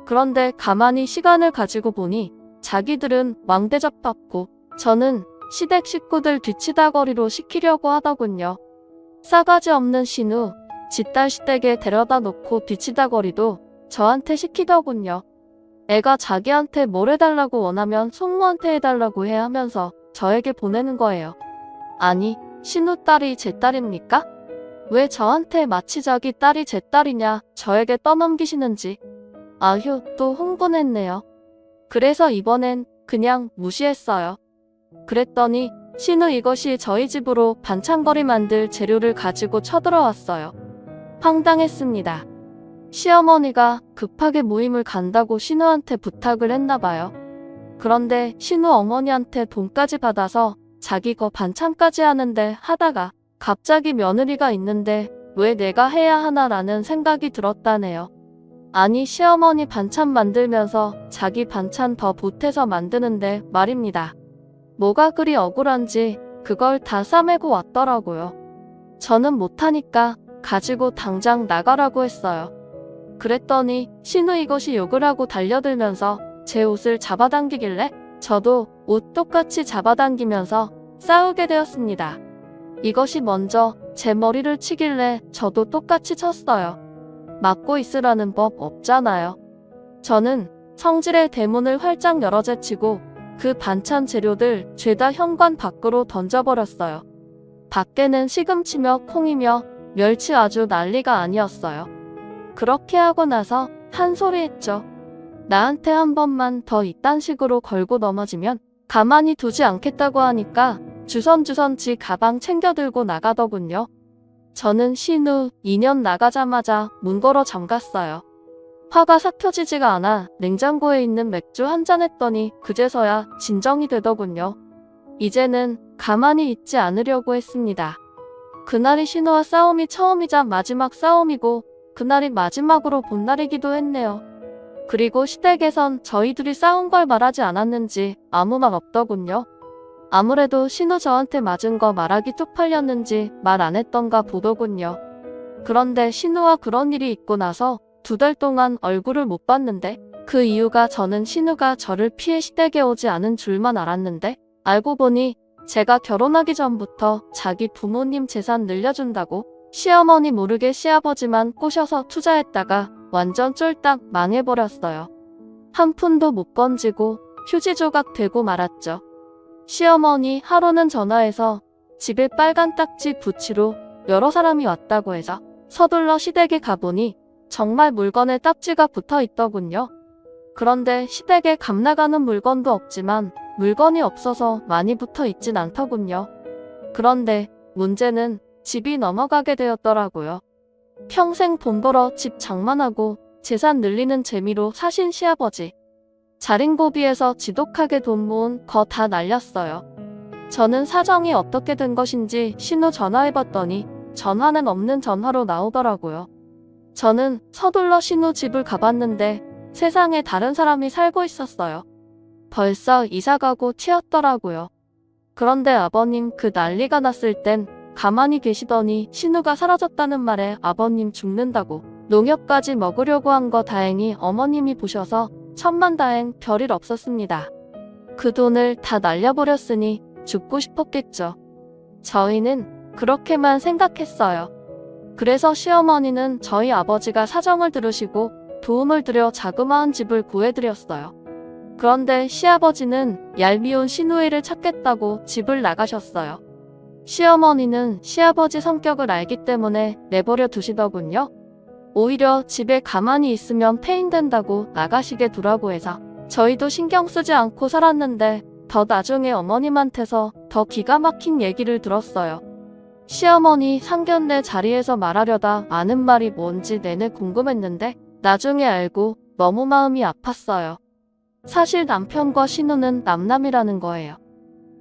그런데 가만히 시간을 가지고 보니 자기들은 왕대접 받고 저는 시댁 식구들 뒤치다거리로 시키려고 하더군요. 싸가지 없는 신우, 지딸 시댁에 데려다 놓고 뒤치다거리도 저한테 시키더군요. 애가 자기한테 뭘 해달라고 원하면 손모한테 해달라고 해 하면서 저에게 보내는 거예요. 아니, 신우 딸이 제 딸입니까? 왜 저한테 마치 자기 딸이 제 딸이냐 저에게 떠넘기시는지. 아휴, 또 흥분했네요. 그래서 이번엔 그냥 무시했어요. 그랬더니 신우 이것이 저희 집으로 반찬거리 만들 재료를 가지고 쳐들어왔어요. 황당했습니다. 시어머니가 급하게 모임을 간다고 신우한테 부탁을 했나봐요. 그런데 신우 어머니한테 돈까지 받아서 자기 거 반찬까지 하는데 하다가 갑자기 며느리가 있는데 왜 내가 해야 하나라는 생각이 들었다네요. 아니 시어머니 반찬 만들면서 자기 반찬 더 보태서 만드는데 말입니다. 뭐가 그리 억울한지 그걸 다 싸매고 왔더라고요. 저는 못하니까 가지고 당장 나가라고 했어요. 그랬더니 신우 이것이 욕을 하고 달려들면서 제 옷을 잡아당기길래 저도 옷 똑같이 잡아당기면서 싸우게 되었습니다. 이것이 먼저 제 머리를 치길래 저도 똑같이 쳤어요. 맞고 있으라는 법 없잖아요. 저는 성질의 대문을 활짝 열어제치고 그 반찬 재료들 죄다 현관 밖으로 던져버렸어요. 밖에는 시금치며 콩이며 멸치 아주 난리가 아니었어요. 그렇게 하고 나서 한 소리 했죠. 나한테 한 번만 더 이딴 식으로 걸고 넘어지면 가만히 두지 않겠다고 하니까 주선주선 지 가방 챙겨 들고 나가더군요. 저는 신우 2년 나가자마자 문 걸어 잠갔어요. 화가 싹 펴지지가 않아 냉장고에 있는 맥주 한 잔 했더니 그제서야 진정이 되더군요. 이제는 가만히 있지 않으려고 했습니다. 그날이 신우와 싸움이 처음이자 마지막 싸움이고 그날이 마지막으로 본 날이기도 했네요. 그리고 시댁에선 저희 둘이 싸운 걸 말하지 않았는지 아무 말 없더군요. 아무래도 신우 저한테 맞은 거 말하기 쪽팔렸는지 말 안 했던가 보더군요. 그런데 신우와 그런 일이 있고 나서 2달 동안 얼굴을 못 봤는데 그 이유가 저는 신우가 저를 피해 시댁에 오지 않은 줄만 알았는데 알고 보니 제가 결혼하기 전부터 자기 부모님 재산 늘려준다고 시어머니 모르게 시아버지만 꼬셔서 투자했다가 완전 쫄딱 망해버렸어요. 한 푼도 못 건지고 휴지 조각 되고 말았죠. 시어머니 하루는 전화해서 집에 빨간 딱지 붙이로 여러 사람이 왔다고 해서 서둘러 시댁에 가보니 정말 물건에 딱지가 붙어 있더군요. 그런데 시댁에 값 나가는 물건도 없지만 물건이 없어서 많이 붙어 있진 않더군요. 그런데 문제는 집이 넘어가게 되었더라고요. 평생 돈 벌어 집 장만하고 재산 늘리는 재미로 사신 시아버지. 자린고비에서 지독하게 돈 모은 거 다 날렸어요. 저는 사정이 어떻게 된 것인지 신우 전화해봤더니 전화는 없는 전화로 나오더라고요. 저는 서둘러 신우 집을 가봤는데 세상에 다른 사람이 살고 있었어요. 벌써 이사가고 튀었더라고요. 그런데 아버님 그 난리가 났을 땐 가만히 계시더니 신우가 사라졌다는 말에 아버님 죽는다고 농협까지 먹으려고 한 거 다행히 어머님이 보셔서 천만다행 별일 없었습니다. 그 돈을 다 날려버렸으니 죽고 싶었겠죠. 저희는 그렇게만 생각했어요. 그래서 시어머니는 저희 아버지가 사정을 들으시고 도움을 드려 자그마한 집을 구해드렸어요. 그런데 시아버지는 얄미운 시누이를 찾겠다고 집을 나가셨어요. 시어머니는 시아버지 성격을 알기 때문에 내버려 두시더군요. 오히려 집에 가만히 있으면 폐인된다고 나가시게 두라고 해서 저희도 신경 쓰지 않고 살았는데 더 나중에 어머님한테서 더 기가 막힌 얘기를 들었어요. 시어머니 상견례 자리에서 말하려다 아는 말이 뭔지 내내 궁금했는데 나중에 알고 너무 마음이 아팠어요. 사실 남편과 신우는 남남이라는 거예요.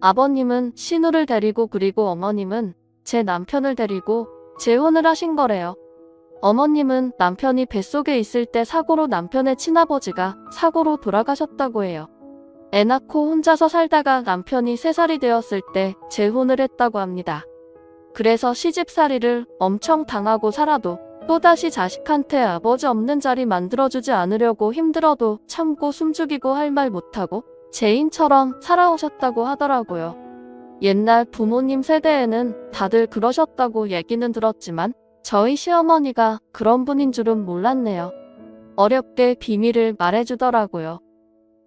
아버님은 신우를 데리고 그리고 어머님은 제 남편을 데리고 재혼을 하신 거래요. 어머님은 남편이 뱃속에 있을 때 사고로 남편의 친아버지가 사고로 돌아가셨다고 해요. 애 낳고 혼자서 살다가 남편이 3살이 되었을 때 재혼을 했다고 합니다. 그래서 시집살이를 엄청 당하고 살아도 또다시 자식한테 아버지 없는 자리 만들어주지 않으려고 힘들어도 참고 숨죽이고 할 말 못하고 죄인처럼 살아오셨다고 하더라고요. 옛날 부모님 세대에는 다들 그러셨다고 얘기는 들었지만 저희 시어머니가 그런 분인 줄은 몰랐네요. 어렵게 비밀을 말해주더라고요.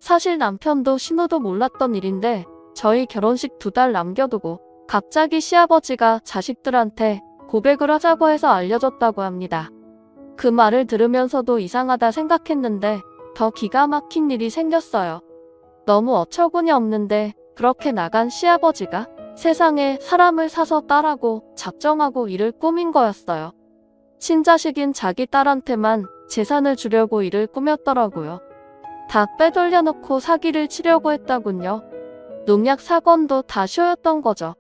사실 남편도 신우도 몰랐던 일인데 저희 결혼식 2달 남겨두고 갑자기 시아버지가 자식들한테 고백을 하자고 해서 알려줬다고 합니다. 그 말을 들으면서도 이상하다 생각했는데 더 기가 막힌 일이 생겼어요. 너무 어처구니 없는데 그렇게 나간 시아버지가 세상에 사람을 사서 딸하고 작정하고 일을 꾸민 거였어요. 친자식인 자기 딸한테만 재산을 주려고 일을 꾸몄더라고요. 다 빼돌려놓고 사기를 치려고 했다군요. 농약 사건도 다 쇼였던 거죠.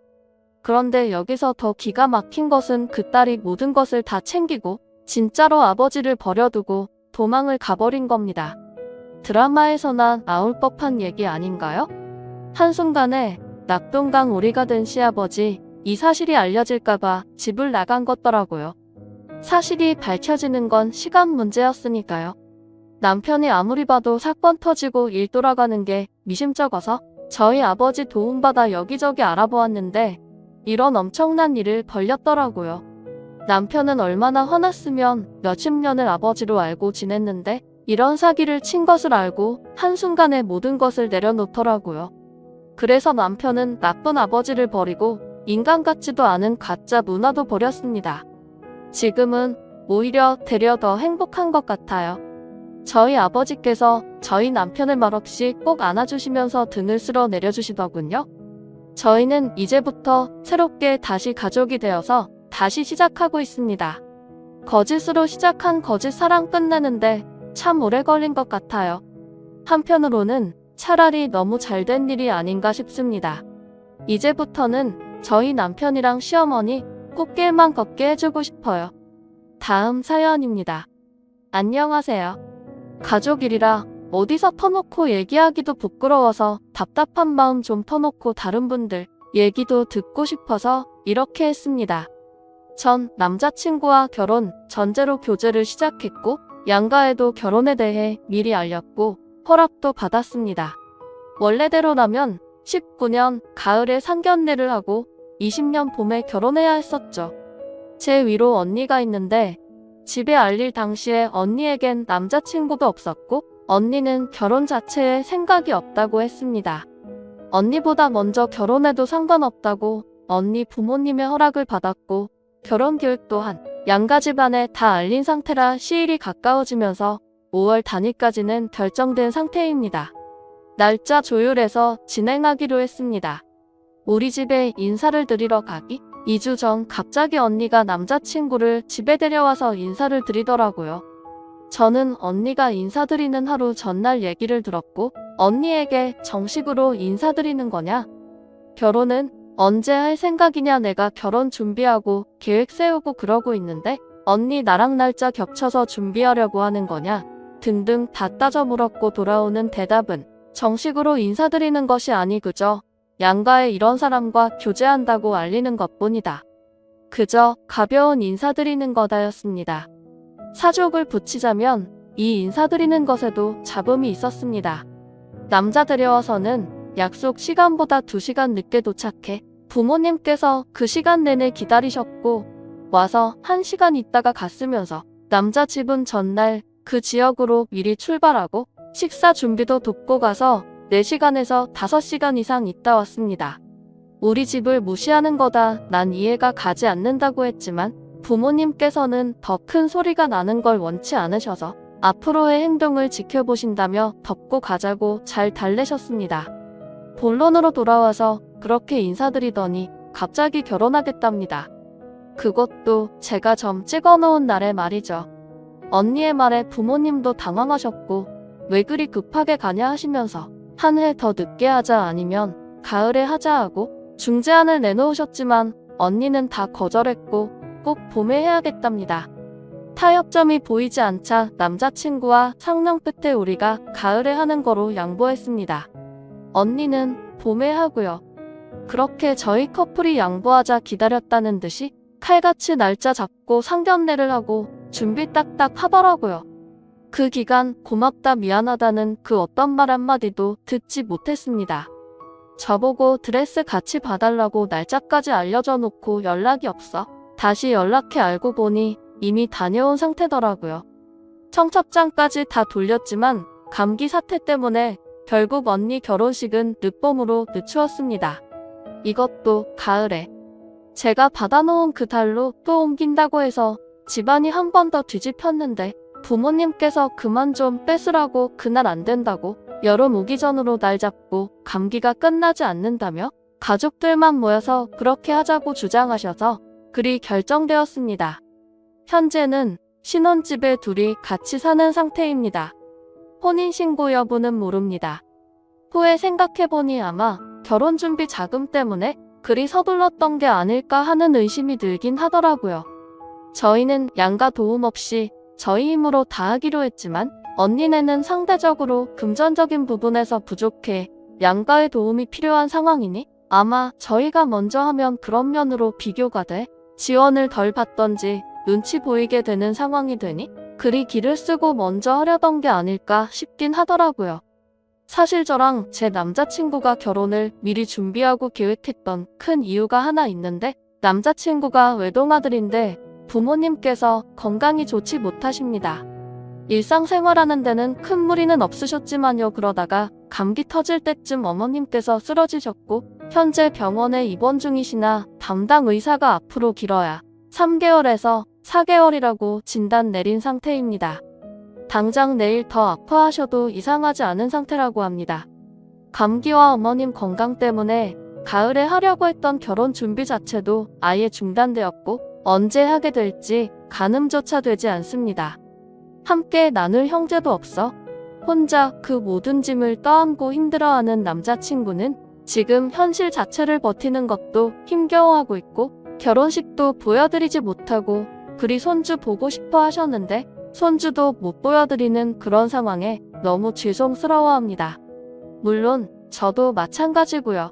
그런데 여기서 더 기가 막힌 것은 그 딸이 모든 것을 다 챙기고 진짜로 아버지를 버려두고 도망을 가버린 겁니다. 드라마에서나 나올 법한 얘기 아닌가요? 한순간에 낙동강 오리가 된 시아버지, 이 사실이 알려질까봐 집을 나간 것더라고요. 사실이 밝혀지는 건 시간 문제였으니까요. 남편이 아무리 봐도 사건 터지고 일 돌아가는 게 미심쩍어서 저희 아버지 도움받아 여기저기 알아보았는데 이런 엄청난 일을 벌렸더라고요. 남편은 얼마나 화났으면 몇십 년을 아버지로 알고 지냈는데 이런 사기를 친 것을 알고 한순간에 모든 것을 내려놓더라고요. 그래서 남편은 나쁜 아버지를 버리고 인간 같지도 않은 가짜 문화도 버렸습니다. 지금은 오히려 되려 더 행복한 것 같아요. 저희 아버지께서 저희 남편을 말없이 꼭 안아주시면서 등을 쓸어 내려주시더군요. 저희는 이제부터 새롭게 다시 가족이 되어서 다시 시작하고 있습니다. 거짓으로 시작한 거짓 사랑 끝내는데 참 오래 걸린 것 같아요. 한편으로는 차라리 너무 잘된 일이 아닌가 싶습니다. 이제부터는 저희 남편이랑 시어머니 꽃길만 걷게 해주고 싶어요. 다음 사연입니다. 안녕하세요. 가족일이라 어디서 터놓고 얘기하기도 부끄러워서 답답한 마음 좀 터놓고 다른 분들 얘기도 듣고 싶어서 이렇게 했습니다. 전 남자친구와 결혼 전제로 교제를 시작했고 양가에도 결혼에 대해 미리 알렸고 허락도 받았습니다. 원래대로라면 19년 가을에 상견례를 하고 20년 봄에 결혼해야 했었죠. 제 위로 언니가 있는데 집에 알릴 당시에 언니에겐 남자친구도 없었고 언니는 결혼 자체에 생각이 없다고 했습니다. 언니보다 먼저 결혼해도 상관없다고 언니 부모님의 허락을 받았고 결혼 계획 또한 양가 집안에 다 알린 상태라 시일이 가까워지면서 5월 단위까지는 결정된 상태입니다. 날짜 조율해서 진행하기로 했습니다. 우리 집에 인사를 드리러 가기 2주 전 갑자기 언니가 남자친구를 집에 데려와서 인사를 드리더라고요. 저는 언니가 인사드리는 하루 전날 얘기를 들었고 언니에게 정식으로 인사드리는 거냐? 결혼은 언제 할 생각이냐? 내가 결혼 준비하고 계획 세우고 그러고 있는데 언니 나랑 날짜 겹쳐서 준비하려고 하는 거냐? 등등 다 따져 물었고 돌아오는 대답은 정식으로 인사드리는 것이 아니 그저 양가에 이런 사람과 교제한다고 알리는 것뿐이다. 그저 가벼운 인사드리는 거다였습니다. 사족을 붙이자면 이 인사드리는 것에도 잡음이 있었습니다. 남자 데려와서는 약속 시간보다 2시간 늦게 도착해 부모님께서 그 시간 내내 기다리셨고 와서 1시간 있다가 갔으면서 남자 집은 전날 그 지역으로 미리 출발하고 식사 준비도 돕고 가서 4시간에서 5시간 이상 있다 왔습니다. 우리 집을 무시하는 거다 난 이해가 가지 않는다고 했지만 부모님께서는 더 큰 소리가 나는 걸 원치 않으셔서 앞으로의 행동을 지켜보신다며 덮고 가자고 잘 달래셨습니다. 본론으로 돌아와서 그렇게 인사드리더니 갑자기 결혼하겠답니다. 그것도 제가 점 찍어놓은 날에 말이죠. 언니의 말에 부모님도 당황하셨고 왜 그리 급하게 가냐 하시면서 한 해 더 늦게 하자 아니면 가을에 하자 하고 중재안을 내놓으셨지만 언니는 다 거절했고 꼭 봄에 해야겠답니다. 타협점이 보이지 않자 남자친구와 상명 끝에 우리가 가을에 하는 거로 양보했습니다. 언니는 봄에 하고요. 그렇게 저희 커플이 양보하자 기다렸다는 듯이 칼같이 날짜 잡고 상견례를 하고 준비 딱딱 하더라고요. 그 기간 고맙다 미안하다는 그 어떤 말 한마디도 듣지 못했습니다. 저보고 드레스 같이 봐달라고 날짜까지 알려줘 놓고 연락이 없어 다시 연락해 알고 보니 이미 다녀온 상태더라고요. 청첩장까지 다 돌렸지만 감기 사태 때문에 결국 언니 결혼식은 늦봄으로 늦추었습니다. 이것도 가을에 제가 받아놓은 그 달로 또 옮긴다고 해서 집안이 한 번 더 뒤집혔는데 부모님께서 그만 좀 뺏으라고 그날 안 된다고 여름 오기 전으로 날 잡고 감기가 끝나지 않는다며 가족들만 모여서 그렇게 하자고 주장하셔서 그리 결정되었습니다. 현재는 신혼집에 둘이 같이 사는 상태입니다. 혼인신고 여부는 모릅니다. 후에 생각해보니 아마 결혼 준비 자금 때문에 그리 서둘렀던 게 아닐까 하는 의심이 들긴 하더라고요. 저희는 양가 도움 없이 저희 힘으로 다 하기로 했지만 언니네는 상대적으로 금전적인 부분에서 부족해 양가의 도움이 필요한 상황이니 아마 저희가 먼저 하면 그런 면으로 비교가 돼 지원을 덜 받던지 눈치 보이게 되는 상황이 되니 그리 기를 쓰고 먼저 하려던 게 아닐까 싶긴 하더라고요. 사실 저랑 제 남자친구가 결혼을 미리 준비하고 계획했던 큰 이유가 하나 있는데 남자친구가 외동아들인데 부모님께서 건강이 좋지 못하십니다. 일상생활하는 데는 큰 무리는 없으셨지만요. 그러다가 감기 터질 때쯤 어머님께서 쓰러지셨고 현재 병원에 입원 중이시나 담당 의사가 앞으로 길어야 3개월에서 4개월이라고 진단 내린 상태입니다. 당장 내일 더 아파하셔도 이상하지 않은 상태라고 합니다. 감기와 어머님 건강 때문에 가을에 하려고 했던 결혼 준비 자체도 아예 중단되었고 언제 하게 될지 가늠조차 되지 않습니다. 함께 나눌 형제도 없어 혼자 그 모든 짐을 떠안고 힘들어하는 남자친구는 지금 현실 자체를 버티는 것도 힘겨워하고 있고 결혼식도 보여드리지 못하고 그리 손주 보고 싶어 하셨는데 손주도 못 보여드리는 그런 상황에 너무 죄송스러워합니다. 물론 저도 마찬가지고요.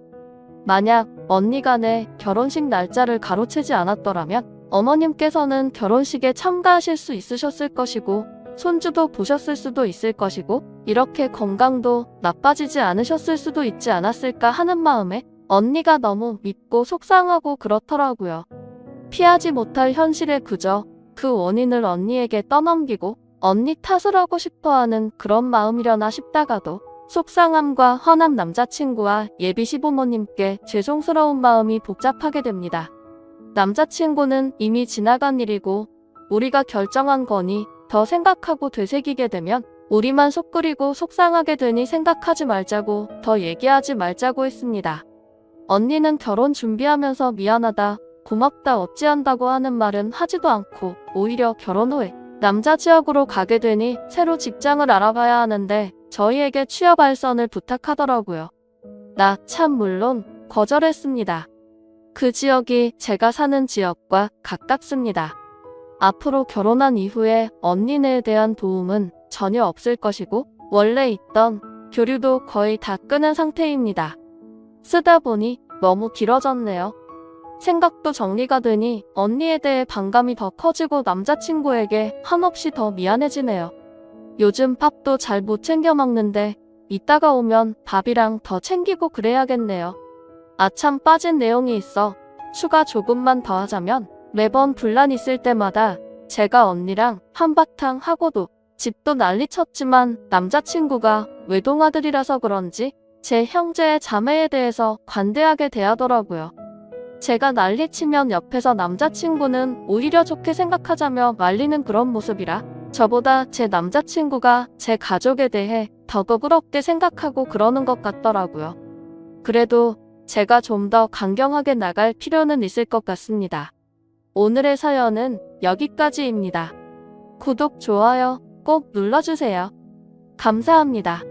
만약 언니가 내 결혼식 날짜를 가로채지 않았더라면 어머님께서는 결혼식에 참가하실 수 있으셨을 것이고 손주도 보셨을 수도 있을 것이고 이렇게 건강도 나빠지지 않으셨을 수도 있지 않았을까 하는 마음에 언니가 너무 밉고 속상하고 그렇더라고요. 피하지 못할 현실에 그저 그 원인을 언니에게 떠넘기고 언니 탓을 하고 싶어하는 그런 마음이려나 싶다가도 속상함과 화난 남자친구와 예비 시부모님께 죄송스러운 마음이 복잡하게 됩니다. 남자친구는 이미 지나간 일이고 우리가 결정한 거니 더 생각하고 되새기게 되면 우리만 속 끓이고 속상하게 되니 생각하지 말자고 더 얘기하지 말자고 했습니다. 언니는 결혼 준비하면서 미안하다, 고맙다 어찌한다고 하는 말은 하지도 않고 오히려 결혼 후에 남자 지역으로 가게 되니 새로 직장을 알아봐야 하는데 저희에게 취업 알선을 부탁하더라고요. 나 참 물론 거절했습니다. 그 지역이 제가 사는 지역과 가깝습니다. 앞으로 결혼한 이후에 언니네에 대한 도움은 전혀 없을 것이고 원래 있던 교류도 거의 다 끊은 상태입니다. 쓰다 보니 너무 길어졌네요. 생각도 정리가 되니 언니에 대해 반감이 더 커지고 남자친구에게 한없이 더 미안해지네요. 요즘 밥도 잘 못 챙겨 먹는데 이따가 오면 밥이랑 더 챙기고 그래야겠네요. 아참 빠진 내용이 있어 추가 조금만 더 하자면 매번 분란 있을 때마다 제가 언니랑 한바탕 하고도 집도 난리쳤지만 남자친구가 외동아들이라서 그런지 제 형제 자매에 대해서 관대하게 대하더라고요. 제가 난리치면 옆에서 남자친구는 오히려 좋게 생각하자며 말리는 그런 모습이라 저보다 제 남자친구가 제 가족에 대해 더 부끄럽게 생각하고 그러는 것 같더라고요. 그래도 제가 좀 더 강경하게 나갈 필요는 있을 것 같습니다. 오늘의 사연은 여기까지입니다. 구독, 좋아요 꼭 눌러주세요. 감사합니다.